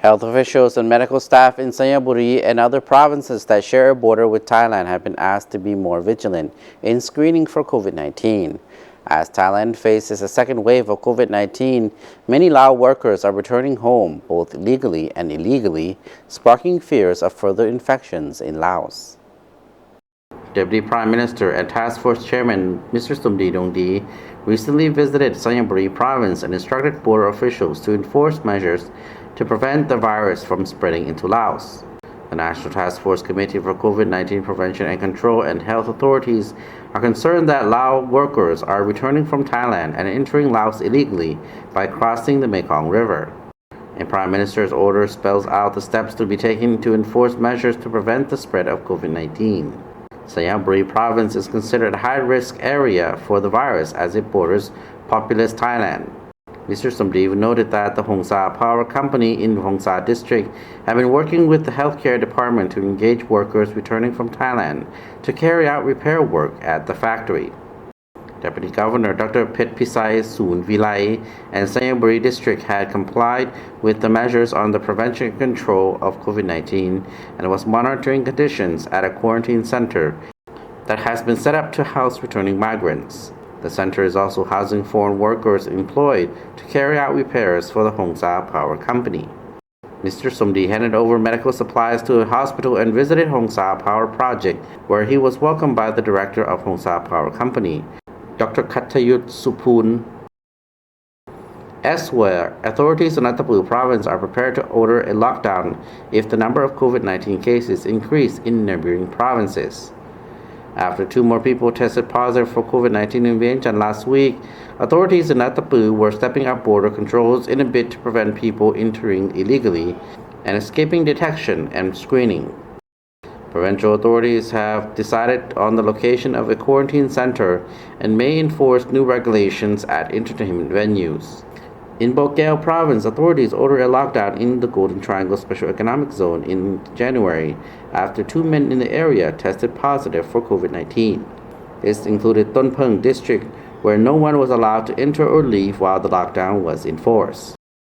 Health officials and medical staff in Xayaboury and other provinces that share a border with Thailand have been asked to be more vigilant in screening for COVID-19. As Thailand faces a second wave of COVID-19, many Lao workers are returning home, both legally and illegally, sparking fears of further infections in Laos. Deputy Prime Minister and Task Force Chairman Mr. Somdi Dongdi recently visited Xayaboury province and instructed border officials to enforce measures to prevent the virus from spreading into Laos. The National Task Force Committee for COVID-19 Prevention and Control and health authorities are concerned that Lao workers are returning from Thailand and entering Laos illegally by crossing the Mekong River. A Prime Minister's order spells out the steps to be taken to enforce measures to prevent the spread of COVID-19. Xayaboury province is considered a high-risk area for the virus as it borders populous Thailand. Mr. Somdi noted that the Hong Sa Power Company in Hong Sa district have been working with the healthcare department to engage workers returning from Thailand to carry out repair work at the factory. Deputy Governor Dr. Phet Pisai Soon Vilai and Xayaboury district had complied with the measures on the prevention and control of COVID-19 and was monitoring conditions at a quarantine center that has been set up to house returning migrants. The center is also housing foreign workers employed to carry out repairs for the Hong Sa Power Company. Mr. Somdi handed over medical supplies to a hospital and visited Hong Sa Power Project, where he was welcomed by the director of Hong Sa Power Company, Dr. Kattayut Supun. Elsewhere, authorities in Xayaboury province are prepared to order a lockdown if the number of COVID-19 cases increase in neighboring provinces. After 2 more people tested positive for COVID-19 in Vientiane last week, authorities in Xayaboury were stepping up border controls in a bid to prevent people entering illegally and escaping detection and screening. Provincial authorities have decided on the location of a quarantine center and may enforce new regulations at entertainment venues. In Bokeo province, authorities ordered a lockdown in the Golden Triangle Special Economic Zone in January after 2 men in the area tested positive for COVID-19. This included Ton Peng district, where no one was allowed to enter or leave while the lockdown was in force.